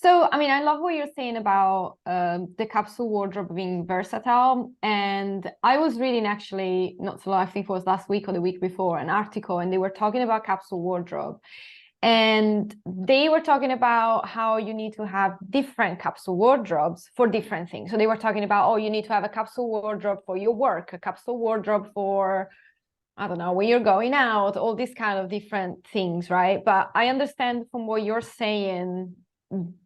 So, I mean, I love what you're saying about the capsule wardrobe being versatile. And I was reading actually, not so long, I think it was last week or the week before, an article, and they were talking about capsule wardrobe. And they were talking about how you need to have different capsule wardrobes for different things. So they were talking about, oh, you need to have a capsule wardrobe for your work, a capsule wardrobe for, I don't know, when you're going out, all these kind of different things, right? But I understand from what you're saying,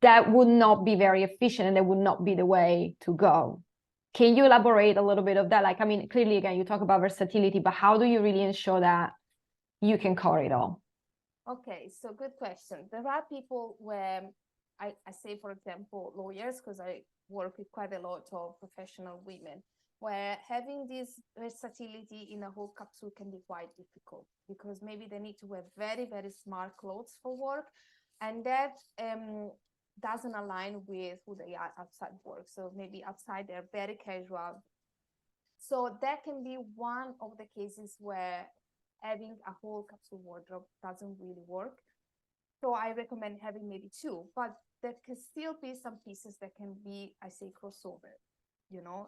that would not be very efficient and that would not be the way to go. Can you elaborate a little bit of that? Like, I mean, clearly, again, you talk about versatility, but how do you really ensure that you can cover it all? Okay, so good question. There are people where I say, for example, lawyers, because I work with quite a lot of professional women, where having this versatility in a whole capsule can be quite difficult because maybe they need to wear very, very smart clothes for work. And that doesn't align with who they are outside work. So maybe outside they're very casual. So that can be one of the cases where having a whole capsule wardrobe doesn't really work. So I recommend having maybe two, but there can still be some pieces that can be, I say, crossover,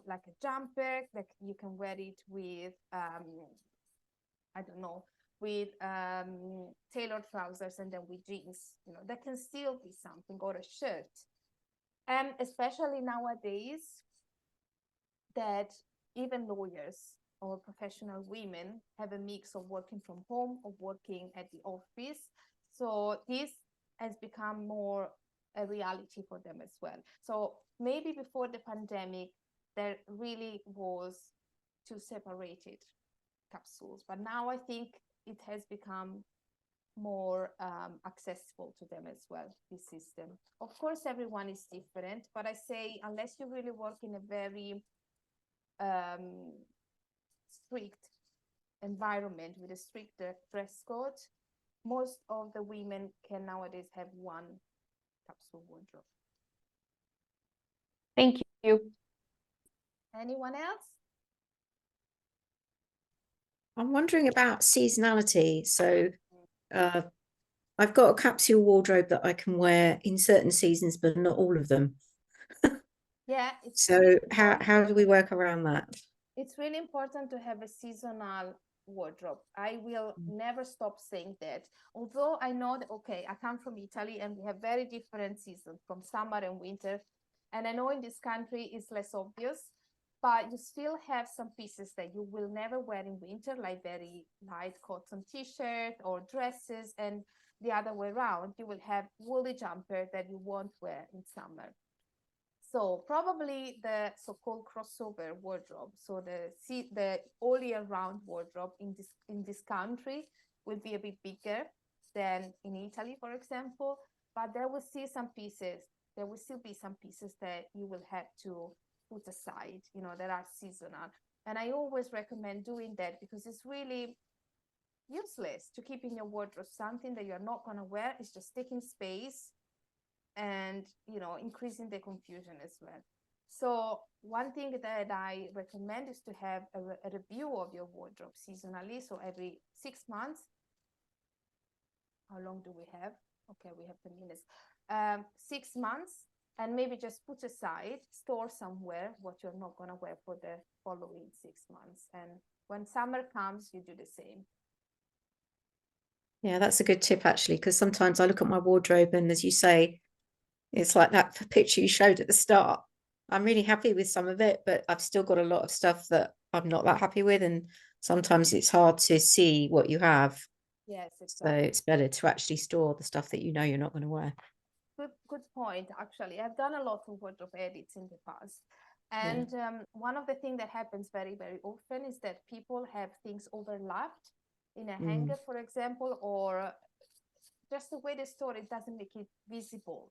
like a jumper that you can wear it with, I don't know, with tailored trousers and then with jeans, that can still be something, or a shirt. And especially nowadays that even lawyers or professional women have a mix of working from home or working at the office. So this has become more a reality for them as well. So maybe before the pandemic, there really was two separated capsules, but now I think it has become more accessible to them as well, this system. Of course, everyone is different, but I say unless you really work in a very strict environment with a strict dress code, most of the women can nowadays have one capsule wardrobe. Thank you. Anyone else? I'm wondering about seasonality. So I've got a capsule wardrobe that I can wear in certain seasons, but not all of them. Yeah. So how do we work around that? It's really important to have a seasonal wardrobe. I will never stop saying that. Although I know that, okay, I come from Italy and we have very different seasons from summer and winter. And I know in this country it's less obvious, but you still have some pieces that you will never wear in winter, like very light cotton t-shirt or dresses, and the other way around, you will have woolly jumper that you won't wear in summer. So probably the so-called crossover wardrobe, so the all year round wardrobe in this country will be a bit bigger than in Italy, for example. But there will still be some pieces that you will have to put aside, that are seasonal. And I always recommend doing that because it's really useless to keep in your wardrobe something that you're not going to wear. It's just taking space and increasing the confusion as well. So one thing that I recommend is to have a review of your wardrobe seasonally. So every 6 months. How long do we have? Okay, we have 10 minutes. 6 months, and maybe just put aside, store somewhere what you're not going to wear for the following 6 months. And when summer comes, you do the same. Yeah, that's a good tip actually, because sometimes I look at my wardrobe and, as you say, it's like that picture you showed at the start. I'm really happy with some of it, but I've still got a lot of stuff that I'm not that happy with. And sometimes it's hard to see what you have. Yes, exactly. So it's better to actually store the stuff that you're not going to wear. Good point, actually. I've done a lot of wardrobe edits in the past. And one of the things that happens very, very often is that people have things overlapped in a hanger, for example, or just the way they store it doesn't make it visible,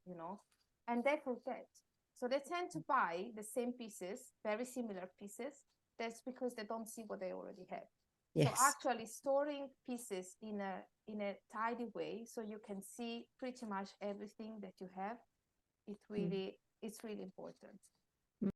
and they forget. So they tend to buy the same pieces, very similar pieces. That's because they don't see what they already have. Yes. So actually storing pieces in a tidy way so you can see pretty much everything that you have, it's really important.